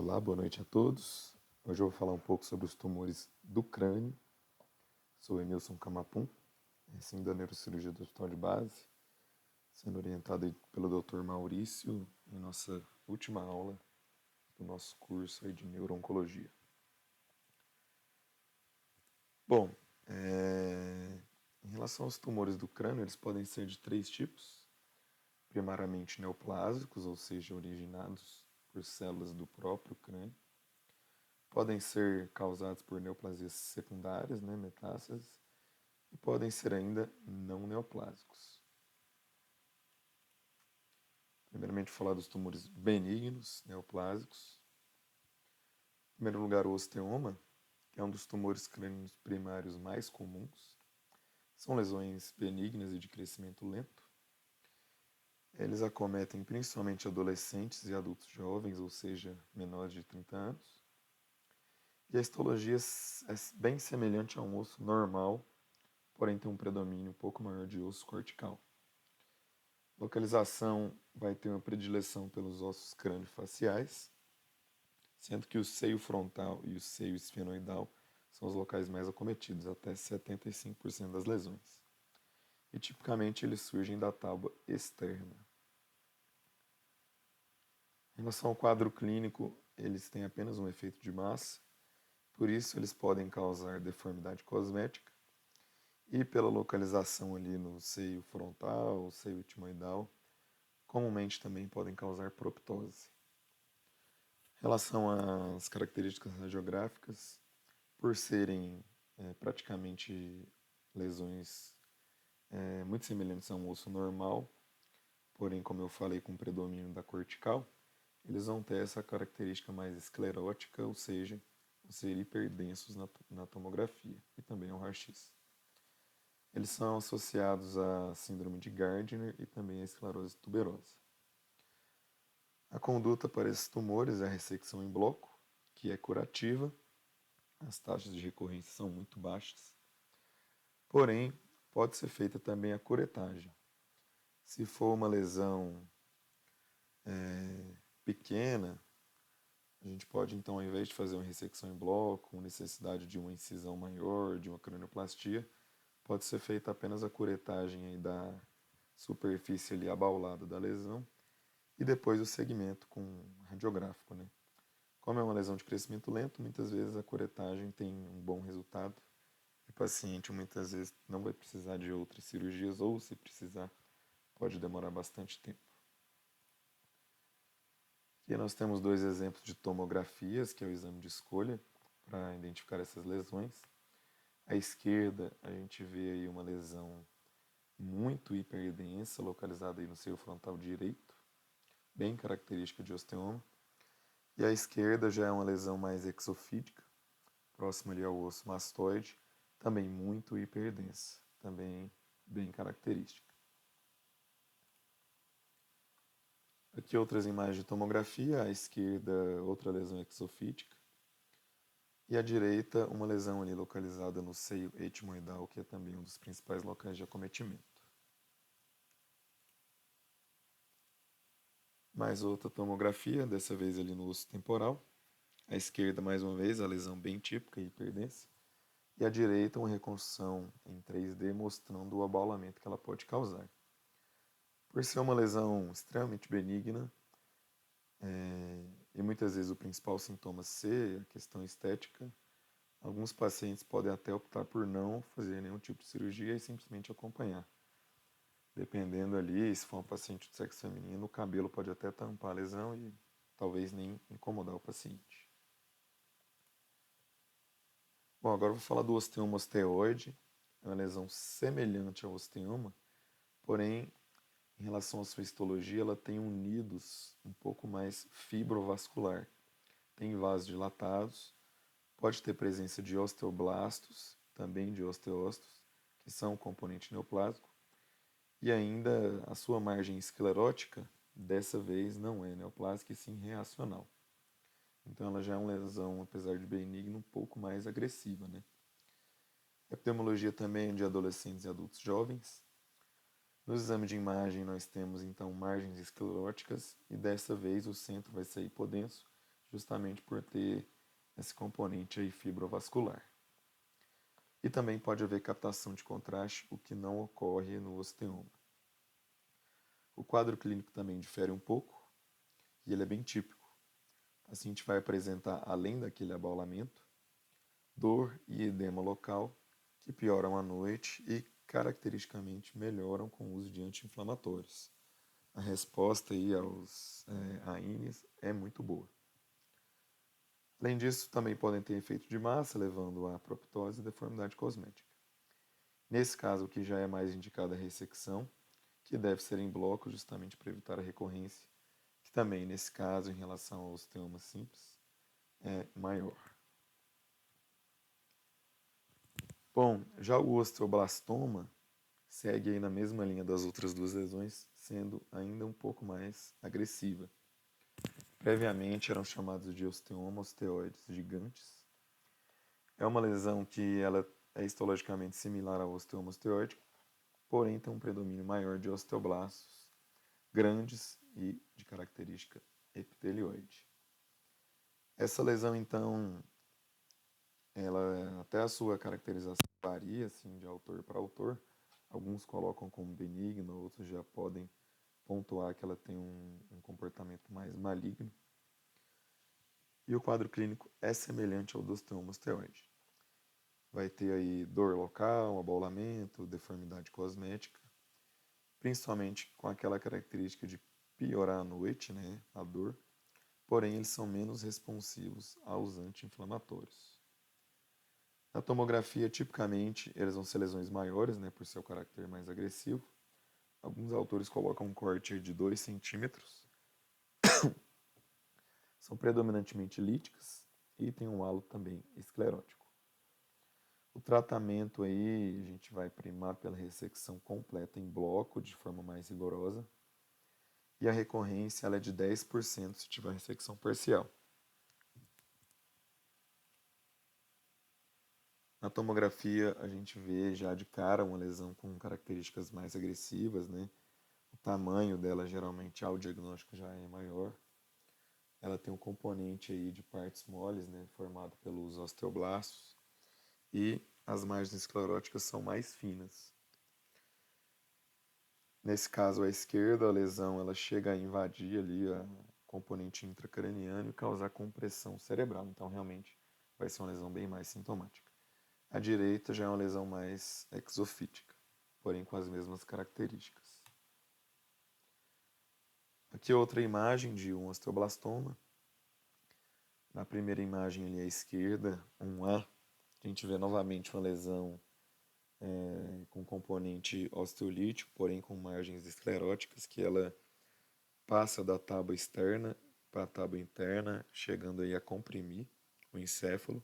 Olá, boa noite a todos. Hoje eu vou falar um pouco sobre os tumores do crânio. Sou Emilson Camapum, recém da neurocirurgia do Hospital de Base, sendo orientado pelo Dr. Maurício em nossa última aula do nosso curso aí de neuro-oncologia. Bom, em relação aos tumores do crânio, eles podem ser de três tipos. Primariamente neoplásicos, ou seja, originados por células do próprio crânio. Podem ser causados por neoplasias secundárias, metástases, e podem ser ainda não neoplásicos. Primeiramente, falar dos tumores benignos, neoplásicos. Em primeiro lugar, o osteoma, que é um dos tumores crânios primários mais comuns. São lesões benignas e de crescimento lento. Eles acometem principalmente adolescentes e adultos jovens, ou seja, menores de 30 anos. E a histologia é bem semelhante a um osso normal, porém tem um predomínio um pouco maior de osso cortical. Localização vai ter uma predileção pelos ossos crânio-faciais, sendo que o seio frontal e o seio esfenoidal são os locais mais acometidos, até 75% das lesões. E tipicamente eles surgem da tábua externa. Em relação ao quadro clínico, eles têm apenas um efeito de massa, por isso eles podem causar deformidade cosmética, e pela localização ali no seio frontal, seio etimoidal, comumente também podem causar proptose. Em relação às características radiográficas, por serem praticamente lesões muito semelhantes a um osso normal, porém, como eu falei, com predomínio da cortical, eles vão ter essa característica mais esclerótica, ou seja, vão ser hiperdensos na tomografia e também ao raio-x. Eles são associados à síndrome de Gardner e também à esclerose tuberosa. A conduta para esses tumores é a ressecção em bloco, que é curativa. As taxas de recorrência são muito baixas. Porém, pode ser feita também a curetagem. Se for uma lesão pequena, a gente pode, então, ao invés de fazer uma ressecção em bloco, com necessidade de uma incisão maior, de uma cranioplastia, pode ser feita apenas a curetagem aí da superfície ali abaulada da lesão e depois o segmento com radiográfico, Como é uma lesão de crescimento lento, muitas vezes a curetagem tem um bom resultado. O paciente muitas vezes não vai precisar de outras cirurgias ou, se precisar, pode demorar bastante tempo. Aqui nós temos dois exemplos de tomografias, que é o exame de escolha para identificar essas lesões. À esquerda, a gente vê aí uma lesão muito hiperdensa, localizada aí no seio frontal direito, bem característica de osteoma. E à esquerda já é uma lesão mais exofídica, próxima ali ao osso mastoide, também muito hiperdensa, também bem característica. Aqui outras imagens de tomografia, à esquerda outra lesão exofídica, e à direita uma lesão ali localizada no seio etimoidal, que é também um dos principais locais de acometimento. Mais outra tomografia, dessa vez ali no osso temporal. À esquerda, mais uma vez, a lesão bem típica, hiperdensa. E à direita, uma reconstrução em 3D mostrando o abaulamento que ela pode causar. Por ser uma lesão extremamente benigna, e muitas vezes o principal sintoma ser a questão estética, alguns pacientes podem até optar por não fazer nenhum tipo de cirurgia e simplesmente acompanhar. Dependendo ali, se for um paciente de sexo feminino, o cabelo pode até tampar a lesão e talvez nem incomodar o paciente. Bom, agora eu vou falar do osteoma osteoide. É uma lesão semelhante ao osteoma, porém, em relação à sua histologia, ela tem um nidus um pouco mais fibrovascular. Tem vasos dilatados, pode ter presença de osteoblastos, também de osteócitos, que são um componente neoplásico, e ainda a sua margem esclerótica, dessa vez não é neoplásica e sim reacional. Então ela já é uma lesão, apesar de benigna, um pouco mais agressiva. A epidemiologia também é de adolescentes e adultos jovens. No exame de imagem nós temos então margens escleróticas e dessa vez o centro vai ser hipodenso, justamente por ter esse componente aí fibrovascular. E também pode haver captação de contraste, o que não ocorre no osteoma. O quadro clínico também difere um pouco, e ele é bem típico. O paciente vai apresentar, além daquele abaulamento, dor e edema local, que pioram à noite e caracteristicamente melhoram com o uso de anti-inflamatórios. A resposta aí aos AINES é muito boa. Além disso, também podem ter efeito de massa, levando a proptose e deformidade cosmética. Nesse caso, o que já é mais indicado é a ressecção, que deve ser em bloco justamente para evitar a recorrência, que também, nesse caso, em relação ao osteoma simples, é maior. Bom, já o osteoblastoma segue aí na mesma linha das outras duas lesões, sendo ainda um pouco mais agressiva. Previamente eram chamados de osteoma osteoides gigantes. É uma lesão que ela é histologicamente similar ao osteoma osteoide, porém tem um predomínio maior de osteoblastos grandes e de característica epitelioide. Essa lesão, então, ela até a sua caracterização varia assim, de autor para autor. Alguns colocam como benigna, outros já podem pontuar que ela tem um comportamento mais maligno. E o quadro clínico é semelhante ao do osteoma osteoide. Vai ter aí dor local, abaulamento, deformidade cosmética, principalmente com aquela característica de piorar à noite, né, a dor, porém eles são menos responsivos aos anti-inflamatórios. Na tomografia, tipicamente, eles vão ser lesões maiores, né, por seu caráter mais agressivo. Alguns autores colocam um corte de 2 centímetros. São predominantemente líticas e tem um halo também esclerótico. O tratamento aí, a gente vai primar pela ressecção completa em bloco, de forma mais rigorosa. E a recorrência ela é de 10% se tiver ressecção parcial. Na tomografia, a gente vê já de cara uma lesão com características mais agressivas, né? O tamanho dela, geralmente, ao diagnóstico já é maior. Ela tem um componente aí de partes moles, né? Formado pelos osteoblastos. E as margens escleróticas são mais finas. Nesse caso, à esquerda, a lesão ela chega a invadir ali a componente intracraniano e causar compressão cerebral. Então, realmente, vai ser uma lesão bem mais sintomática. A direita já é uma lesão mais exofítica, porém com as mesmas características. Aqui outra imagem de um osteoblastoma. Na primeira imagem ali à esquerda, um A, a gente vê novamente uma lesão com componente osteolítico, porém com margens escleróticas, que ela passa da tábua externa para a tábua interna, chegando aí a comprimir o encéfalo.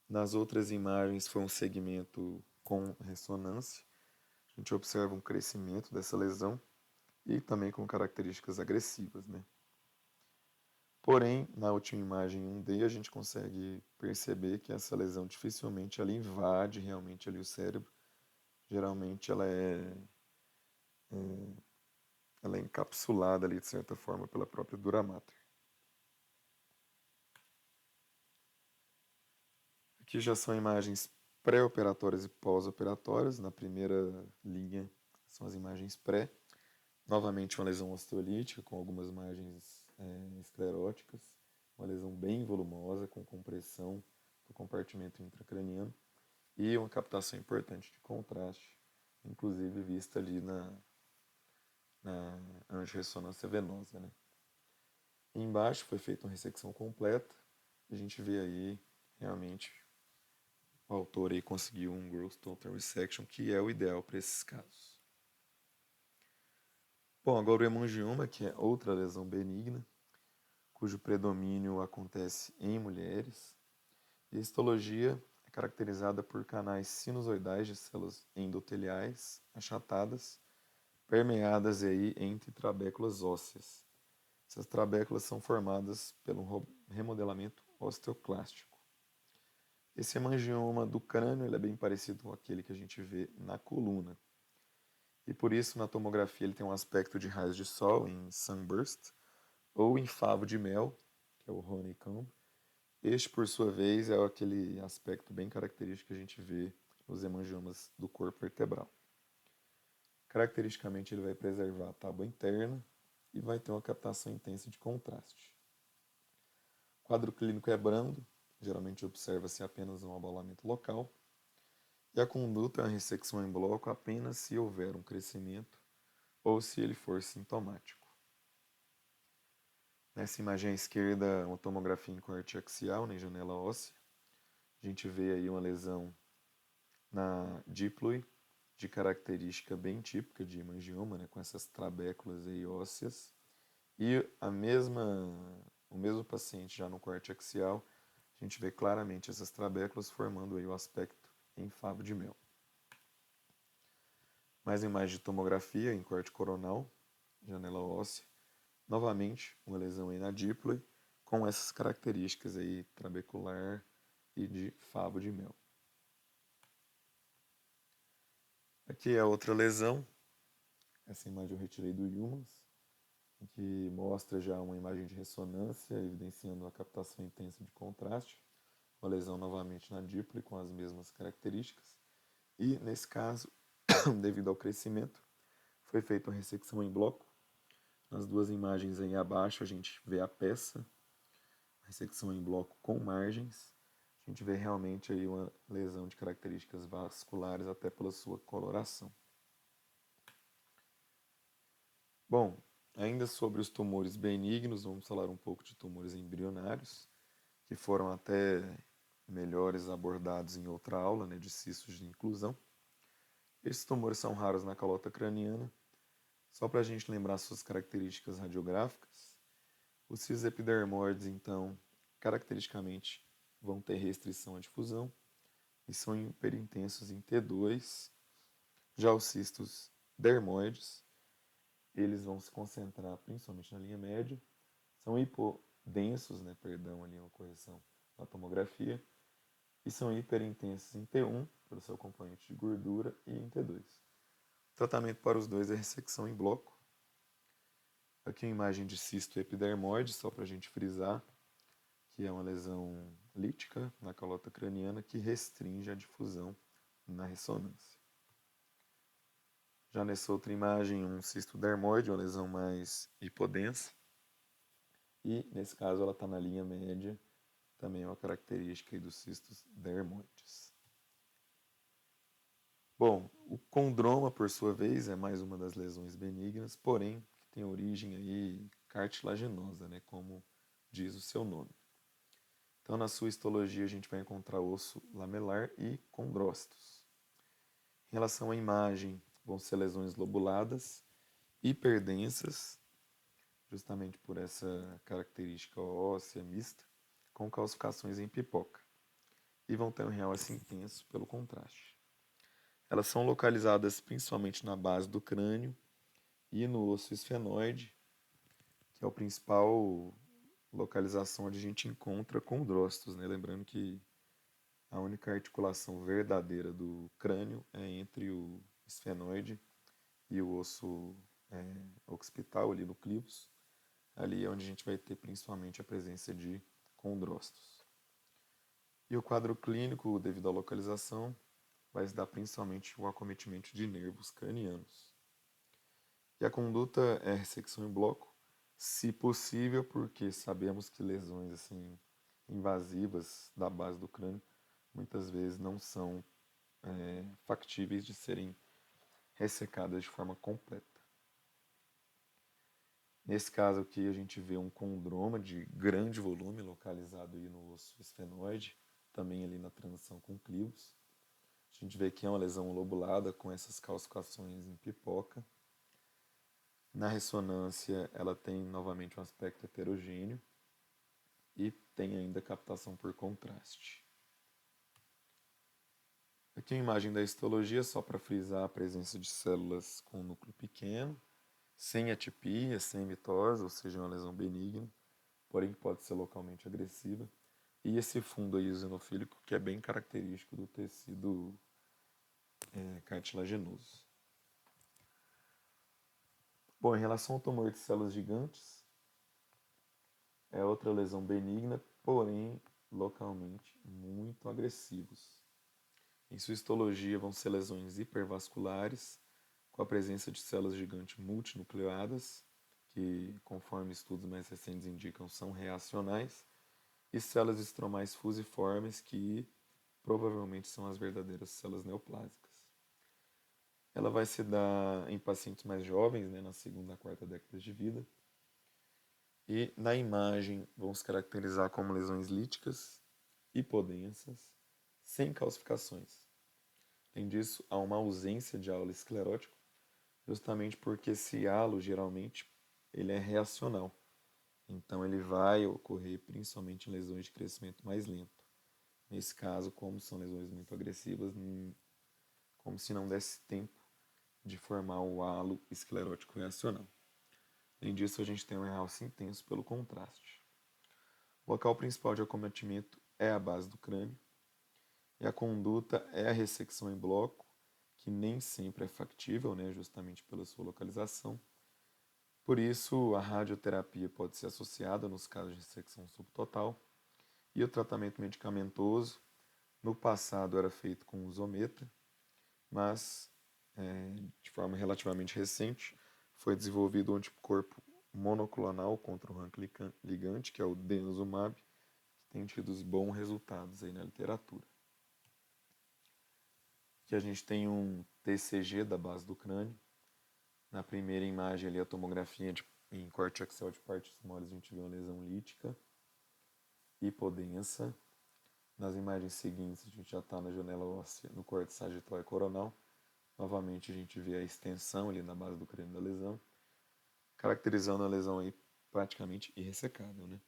Nas outras imagens foi um segmento com ressonância. A gente observa um crescimento dessa lesão e também com características agressivas, né? Porém, na última imagem 1D, a gente consegue perceber que essa lesão dificilmente ela invade realmente ali o cérebro. Geralmente ela é encapsulada ali de certa forma pela própria dura mater. Aqui já são imagens pré-operatórias e pós-operatórias. Na primeira linha são as imagens pré. Novamente uma lesão osteolítica com algumas margens escleróticas, uma lesão bem volumosa com compressão do compartimento intracraniano e uma captação importante de contraste, inclusive vista ali na angiorressonância venosa, né? E embaixo foi feita uma ressecção completa, e a gente vê aí realmente o autor aí conseguiu um gross total resection, que é o ideal para esses casos. Bom, agora o hemangioma, que é outra lesão benigna, cujo predomínio acontece em mulheres. E a histologia é caracterizada por canais sinusoidais de células endoteliais achatadas, permeadas aí entre trabéculas ósseas. Essas trabéculas são formadas pelo remodelamento osteoclástico. Esse hemangioma do crânio ele é bem parecido com aquele que a gente vê na coluna. E por isso, na tomografia, ele tem um aspecto de raios de sol, em sunburst, ou em favo de mel, que é o honeycomb. Este, por sua vez, é aquele aspecto bem característico que a gente vê nos hemangiomas do corpo vertebral. Caracteristicamente, ele vai preservar a tábua interna e vai ter uma captação intensa de contraste. O quadro clínico é brando, geralmente observa-se apenas um abalamento local, e a conduta é a ressecção em bloco apenas se houver um crescimento ou se ele for sintomático. Nessa imagem à esquerda, uma tomografia em corte axial, em janela óssea. A gente vê aí uma lesão na díploe, de característica bem típica de hemangioma, né, com essas trabéculas aí ósseas. E o mesmo paciente já no corte axial, a gente vê claramente essas trabéculas formando aí o aspecto em favo de mel. Mais imagem de tomografia em corte coronal, janela óssea. Novamente, uma lesão aí na díploe, com essas características aí trabecular e de favo de mel. Aqui é outra lesão, essa imagem eu retirei do Humans, que mostra já uma imagem de ressonância, evidenciando a captação intensa de contraste, uma lesão novamente na díploe com as mesmas características, e nesse caso, devido ao crescimento, foi feita uma ressecção em bloco. Nas duas imagens aí abaixo a gente vê a peça, ressecção em bloco com margens, a gente vê realmente aí uma lesão de características vasculares até pela sua coloração. Bom, ainda sobre os tumores benignos, vamos falar um pouco de tumores embrionários, que foram até melhores abordados em outra aula, né, de cistos de inclusão. Esses tumores são raros na calota craniana. Só para a gente lembrar suas características radiográficas, os cistos epidermoides, então, caracteristicamente vão ter restrição à difusão e são hiperintensos em T2. Já os cistos dermoides, eles vão se concentrar principalmente na linha média, são hipodensos, né, perdão, ali uma correção da tomografia, e são hiperintensos em T1, pelo seu componente de gordura, e em T2. O tratamento para os dois é ressecção em bloco. Aqui uma imagem de cisto epidermoide, só para a gente frisar, que é uma lesão lítica na calota craniana que restringe a difusão na ressonância. Já nessa outra imagem, um cisto dermoide, uma lesão mais hipodensa. E, nesse caso, ela está na linha média, também é uma característica dos cistos dermoides. Bom, o condroma, por sua vez, é mais uma das lesões benignas, porém, que tem origem aí cartilaginosa, né, como diz o seu nome. Então, na sua histologia, a gente vai encontrar osso lamelar e condrócitos. Em relação à imagem, vão ser lesões lobuladas, hiperdensas, justamente por essa característica óssea mista, com calcificações em pipoca. E vão ter um realce intenso pelo contraste. Elas são localizadas principalmente na base do crânio e no osso esfenoide, que é o principal localização onde a gente encontra condrócitos, né? Lembrando que a única articulação verdadeira do crânio é entre o esfenoide e o osso occipital, ali no clivus. Ali é onde a gente vai ter principalmente a presença de condrócitos. E o quadro clínico, devido à localização, vai se dar principalmente o acometimento de nervos cranianos. E a conduta é ressecção em bloco, se possível, porque sabemos que lesões assim invasivas da base do crânio muitas vezes não são factíveis de serem ressecadas de forma completa. Nesse caso aqui a gente vê um condroma de grande volume localizado aí no osso esfenoide, também ali na transição com clivus. A gente vê que é uma lesão lobulada com essas calcificações em pipoca. Na ressonância ela tem novamente um aspecto heterogêneo e tem ainda captação por contraste. Aqui uma imagem da histologia só para frisar a presença de células com núcleo pequeno, sem atipia, sem mitose, ou seja, uma lesão benigna, porém pode ser localmente agressiva. E esse fundo aí eosinofílico que é bem característico do tecido cartilaginoso. Bom, em relação ao tumor de células gigantes, é outra lesão benigna, porém localmente muito agressivos. Em sua histologia vão ser lesões hipervasculares, com a presença de células gigantes multinucleadas, que, conforme estudos mais recentes indicam, são reacionais, e células estromais fusiformes, que provavelmente são as verdadeiras células neoplásicas. Ela vai se dar em pacientes mais jovens, né, na segunda a quarta década de vida, e na imagem vão se caracterizar como lesões líticas, hipodensas, sem calcificações. Além disso, há uma ausência de halo esclerótico, justamente porque esse halo, geralmente, ele é reacional. Então, ele vai ocorrer principalmente em lesões de crescimento mais lento. Nesse caso, como são lesões muito agressivas, como se não desse tempo de formar o halo esclerótico reacional. Além disso, a gente tem um realce intenso pelo contraste. O local principal de acometimento é a base do crânio, e a conduta é a ressecção em bloco, que nem sempre é factível, né, justamente pela sua localização. Por isso, a radioterapia pode ser associada nos casos de ressecção subtotal, e o tratamento medicamentoso, no passado, era feito com zometa, mas de forma relativamente recente, foi desenvolvido um anticorpo monoclonal contra o rank ligante, que é o denosumab, que tem tido bons resultados aí na literatura. Aqui a gente tem um TCG da base do crânio. Na primeira imagem ali, a tomografia em corte axial de partes moles, a gente vê uma lesão lítica, hipodensa. Nas imagens seguintes, a gente já está na janela óssea, no corte sagital e coronal. Novamente, a gente vê a extensão ali na base do crânio da lesão, caracterizando a lesão aí praticamente irressecável, né?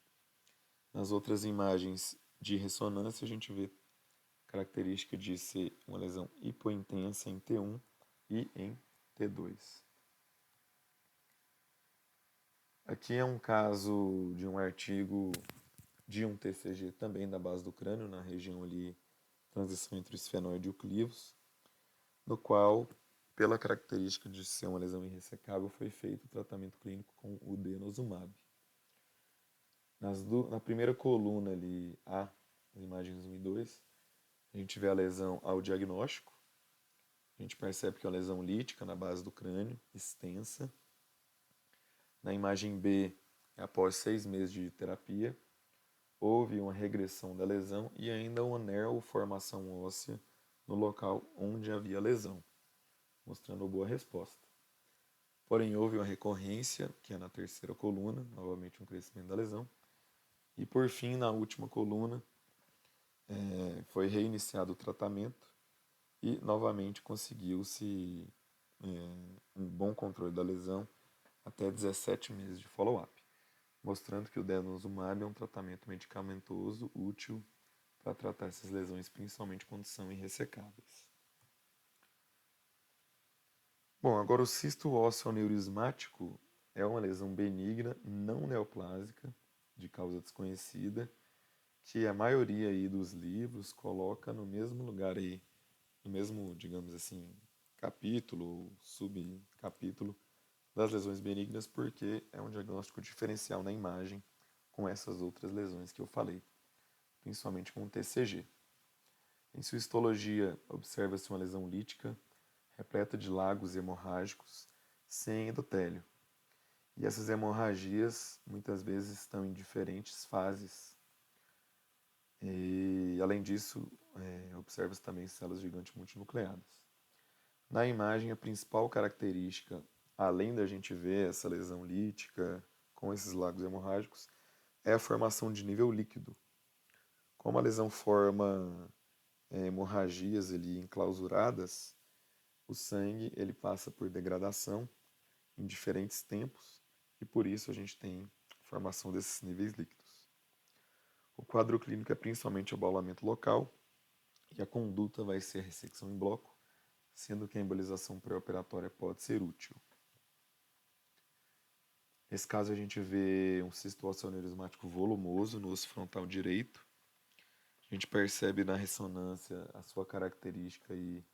Nas outras imagens de ressonância, a gente vê característica de ser uma lesão hipointensa em T1 e em T2. Aqui é um caso de um artigo de um TCG também da base do crânio, na região ali, transição entre o esfenoide e o clivos, no qual, pela característica de ser uma lesão irressecável, foi feito o tratamento clínico com o denosumab. Na primeira coluna ali, as imagens 1 e 2, a gente vê a lesão ao diagnóstico. A gente percebe que é uma lesão lítica na base do crânio, extensa. Na imagem B, após 6 meses de terapia, houve uma regressão da lesão e ainda uma neoformação óssea no local onde havia lesão, mostrando boa resposta. Porém, houve uma recorrência, que é na terceira coluna, novamente um crescimento da lesão. E por fim, na última coluna, foi reiniciado o tratamento e novamente conseguiu-se um bom controle da lesão até 17 meses de follow-up, mostrando que o denosumab é um tratamento medicamentoso útil para tratar essas lesões, principalmente quando são irressecáveis. Bom, agora o cisto ósseo aneurismático é uma lesão benigna, não neoplásica, de causa desconhecida, que a maioria aí dos livros coloca no mesmo lugar aí, no mesmo, digamos assim, capítulo ou subcapítulo das lesões benignas, porque é um diagnóstico diferencial na imagem com essas outras lesões que eu falei, principalmente com o TCG. Em sua histologia, observa-se uma lesão lítica, repleta de lagos hemorrágicos, sem endotélio. E essas hemorragias muitas vezes estão em diferentes fases. E, além disso, observa-se também células gigantes multinucleadas. Na imagem, a principal característica, além da gente ver essa lesão lítica com esses lagos hemorrágicos, é a formação de nível líquido. Como a lesão forma hemorragias ali enclausuradas, o sangue ele passa por degradação em diferentes tempos e por isso a gente tem formação desses níveis líquidos. O quadro clínico é principalmente abaulamento local e a conduta vai ser a ressecção em bloco, sendo que a embolização pré-operatória pode ser útil. Nesse caso a gente vê um cisto ósseo aneurismático volumoso no osso frontal direito. A gente percebe na ressonância a sua característica aí,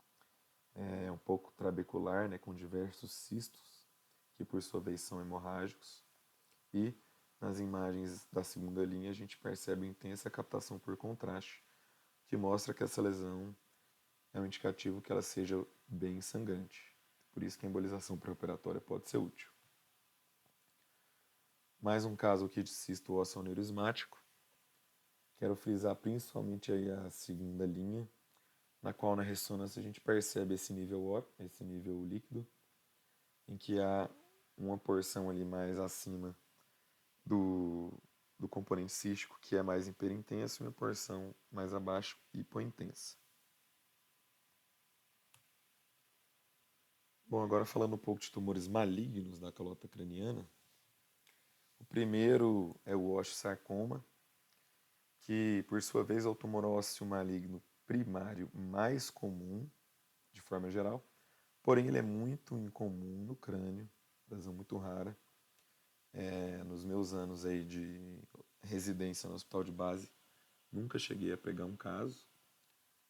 um pouco trabecular, né, com diversos cistos, que por sua vez são hemorrágicos. E nas imagens da segunda linha, a gente percebe intensa captação por contraste, que mostra que essa lesão é um indicativo que ela seja bem sangrante. Por isso que a embolização pré-operatória pode ser útil. Mais um caso aqui de cisto ósseo aneurismático. Quero frisar principalmente aí a segunda linha, na qual na ressonância a gente percebe esse nível líquido, em que há uma porção ali mais acima do, do componente cístico, que é mais hiperintenso, e uma porção mais abaixo, hipointensa. Bom, agora falando um pouco de tumores malignos da calota craniana, o primeiro é o osteosarcoma, que por sua vez é o tumor ósseo maligno primário mais comum, de forma geral, porém ele é muito incomum no crânio, lesão muito rara. Nos meus anos aí de residência no hospital de base, nunca cheguei a pegar um caso,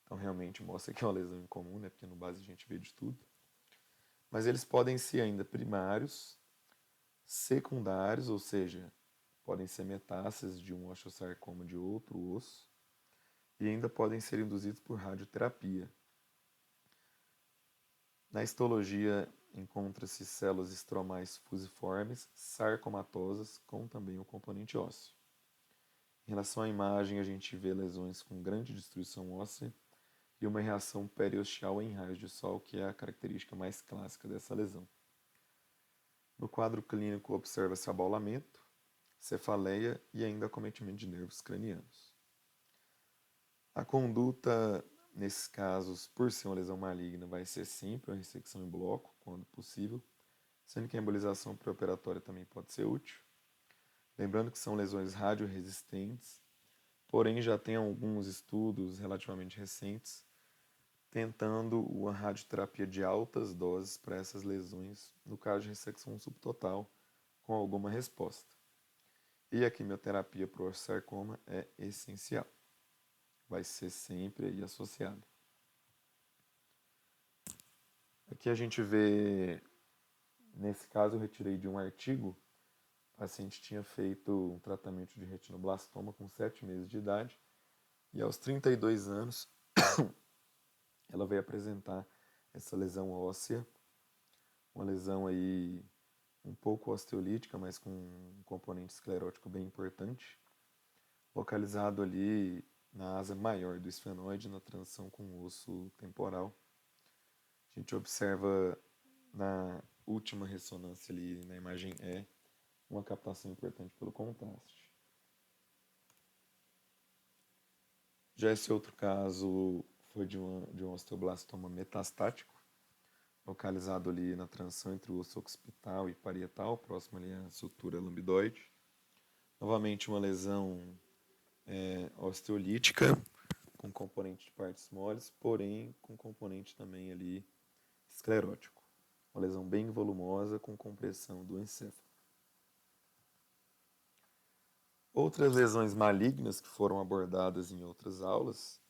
então realmente mostra que é uma lesão incomum, né? Porque no base a gente vê de tudo. Mas eles podem ser ainda primários, secundários, ou seja, podem ser metástases de um osteosarcoma de outro osso, e ainda podem ser induzidos por radioterapia. Na histologia encontra-se células estromais fusiformes, sarcomatosas, com também o componente ósseo. Em relação à imagem, a gente vê lesões com grande destruição óssea e uma reação periosteal em raios de sol, que é a característica mais clássica dessa lesão. No quadro clínico, observa-se abaulamento, cefaleia e ainda acometimento de nervos cranianos. A conduta, nesses casos, por ser uma lesão maligna, vai ser sempre uma ressecção em bloco, quando possível, sendo que a embolização pré-operatória também pode ser útil. Lembrando que são lesões radioresistentes, porém já tem alguns estudos relativamente recentes tentando uma radioterapia de altas doses para essas lesões, no caso de ressecção subtotal, com alguma resposta. E a quimioterapia para o osteosarcoma é essencial. Vai ser sempre aí associada. Aqui a gente vê, nesse caso eu retirei de um artigo, o paciente tinha feito um tratamento de retinoblastoma com 7 meses de idade e aos 32 anos ela veio apresentar essa lesão óssea, uma lesão aí um pouco osteolítica, mas com um componente esclerótico bem importante, localizado ali na asa maior do esfenoide, na transição com o osso temporal. A gente observa na última ressonância ali na imagem E uma captação importante pelo contraste. Já esse outro caso foi de um osteoblastoma metastático, localizado ali na transição entre o osso occipital e parietal, próximo ali à sutura lambidoide. Novamente uma lesão osteolítica, com componente de partes moles, porém com componente também ali esclerótico. Uma lesão bem volumosa com compressão do encéfalo. Outras lesões malignas que foram abordadas em outras aulas,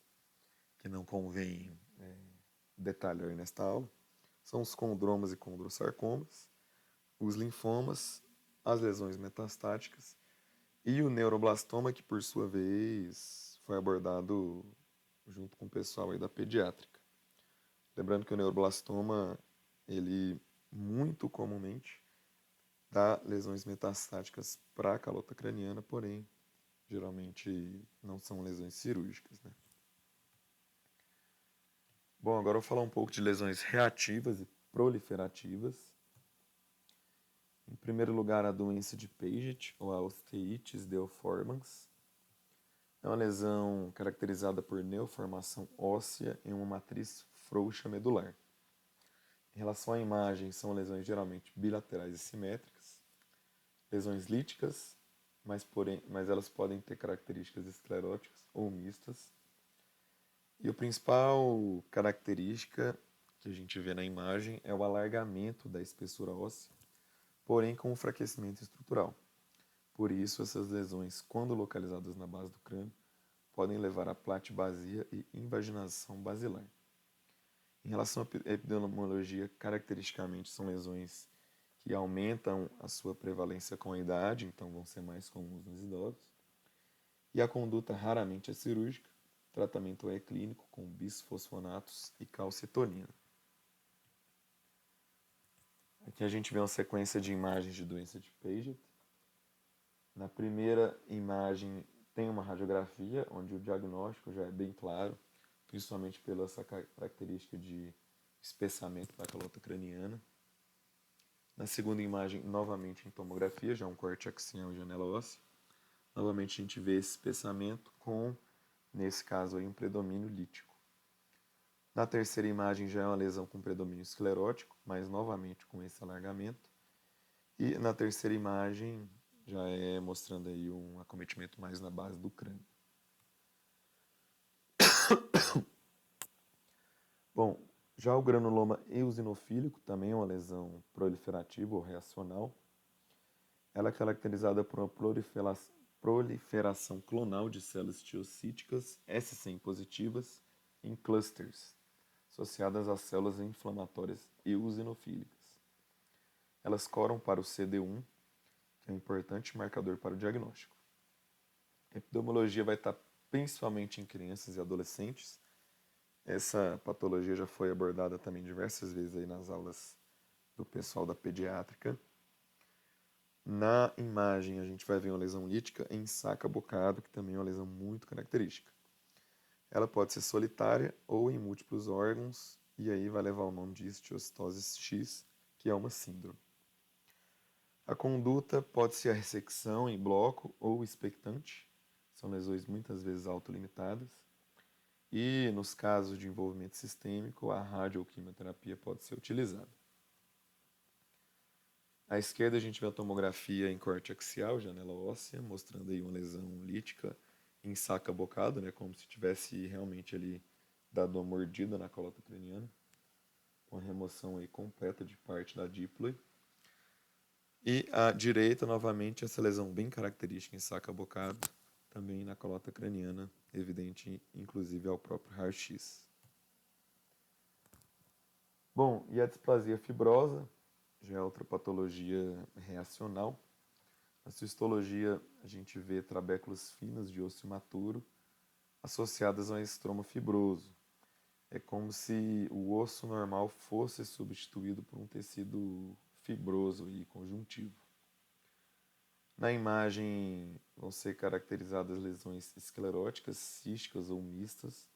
que não convém detalhar nesta aula, são os condromas e condrossarcomas, os linfomas, as lesões metastáticas e o neuroblastoma, que por sua vez foi abordado junto com o pessoal aí da pediátrica. Lembrando que o neuroblastoma, ele muito comumente dá lesões metastáticas para a calota craniana, porém, geralmente não são lesões cirúrgicas, né? Bom, agora eu vou falar um pouco de lesões reativas e proliferativas. Em primeiro lugar, a doença de Paget, ou a osteitis deformans. É uma lesão caracterizada por neoformação óssea em uma matriz frouxa medular. Em relação à imagem, são lesões geralmente bilaterais e simétricas, lesões líticas, mas elas podem ter características escleróticas ou mistas. E a principal característica que a gente vê na imagem é o alargamento da espessura óssea, porém com enfraquecimento estrutural. Por isso, essas lesões, quando localizadas na base do crânio, podem levar a platibasia e invaginação basilar. Em relação à epidemiologia, caracteristicamente são lesões que aumentam a sua prevalência com a idade, então vão ser mais comuns nos idosos. E a conduta raramente é cirúrgica, o tratamento é clínico com bisfosfonatos e calcitonina. Aqui a gente vê uma sequência de imagens de doença de Paget. Na primeira imagem tem uma radiografia, onde o diagnóstico já é bem claro, principalmente pela essa característica de espessamento da calota craniana. Na segunda imagem, novamente em tomografia, já um corte axial e janela óssea. Novamente a gente vê esse espessamento com, nesse caso aí, um predomínio lítico. Na terceira imagem já é uma lesão com predomínio esclerótico, mas novamente com esse alargamento. E na terceira imagem já é mostrando aí um acometimento mais na base do crânio. Bom, já o granuloma eosinofílico também é uma lesão proliferativa ou reacional. Ela é caracterizada por uma proliferação clonal de células tiocíticas S100 positivas em clusters, associadas às células inflamatórias eosinofílicas. Elas coram para o CD1, que é um importante marcador para o diagnóstico. A epidemiologia vai estar principalmente em crianças e adolescentes. Essa patologia já foi abordada também diversas vezes aí nas aulas do pessoal da pediátrica. Na imagem a gente vai ver uma lesão lítica em saca-bocado, que também é uma lesão muito característica. Ela pode ser solitária ou em múltiplos órgãos, e aí vai levar o nome de histiocytosis X, que é uma síndrome. A conduta pode ser a ressecção em bloco ou expectante, são lesões muitas vezes autolimitadas, e nos casos de envolvimento sistêmico, a radioquimioterapia pode ser utilizada. À esquerda a gente vê a tomografia em corte axial, janela óssea, mostrando aí uma lesão lítica em saca-bocado, né, como se tivesse realmente ali dado uma mordida na colota craniana, com a remoção aí completa de parte da dípula. E à direita, novamente, essa lesão bem característica em saca-bocado, também na colota craniana, evidente inclusive ao próprio raio-x. Bom, e a displasia fibrosa, já é outra patologia reacional. Na cistologia, a gente vê trabéculas finas de osso imaturo associadas a um estroma fibroso. É como se o osso normal fosse substituído por um tecido fibroso e conjuntivo. Na imagem vão ser caracterizadas lesões escleróticas, císticas ou mistas,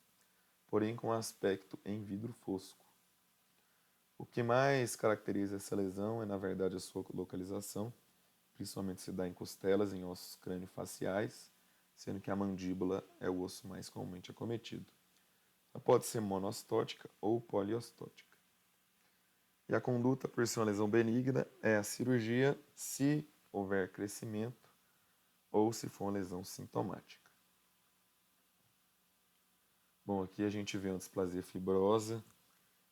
porém com aspecto em vidro fosco. O que mais caracteriza essa lesão é, na verdade, a sua localização, principalmente se dá em costelas, em ossos crânio-faciais, sendo que a mandíbula é o osso mais comumente acometido. Ela pode ser monostótica ou poliostótica. E a conduta, por ser uma lesão benigna, é a cirurgia se houver crescimento ou se for uma lesão sintomática. Bom, aqui a gente vê uma displasia fibrosa,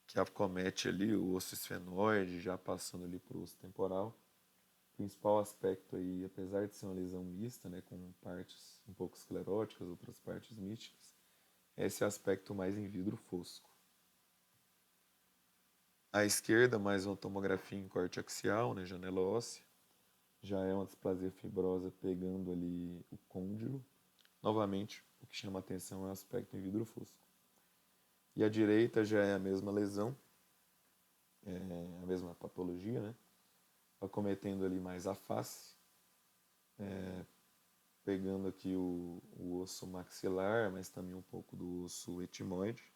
que acomete ali o osso esfenoide, já passando ali para o osso temporal. O principal aspecto aí, apesar de ser uma lesão mista, né, com partes um pouco escleróticas, outras partes místicas, é esse aspecto mais em vidro fosco. À esquerda, mais uma tomografia em corte axial, né, janela óssea. Já é uma displasia fibrosa pegando ali o côndilo. Novamente, o que chama atenção é o aspecto em vidro fosco. E à direita já é a mesma lesão, a mesma patologia, né? Acometendo ali mais a face, pegando aqui o osso maxilar, mas também um pouco do osso etimoide.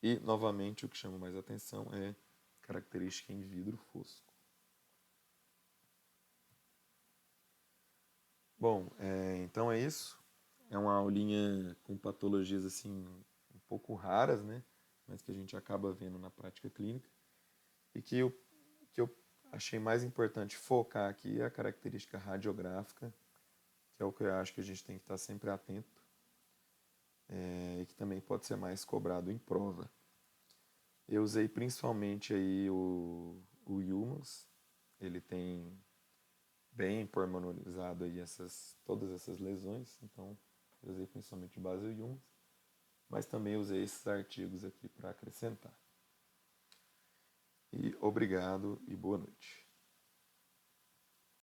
E, novamente, o que chama mais atenção é característica em vidro fosco. Bom, então é isso. É uma aulinha com patologias assim um pouco raras, né? Mas que a gente acaba vendo na prática clínica. E que eu achei mais importante focar aqui é a característica radiográfica, que é o que eu acho que a gente tem que estar sempre atento, e que também pode ser mais cobrado em prova. Eu usei principalmente aí o Humans, ele tem bem pormenorizado aí todas essas lesões, então eu usei principalmente base o Humans, mas também usei esses artigos aqui para acrescentar. E obrigado e boa noite.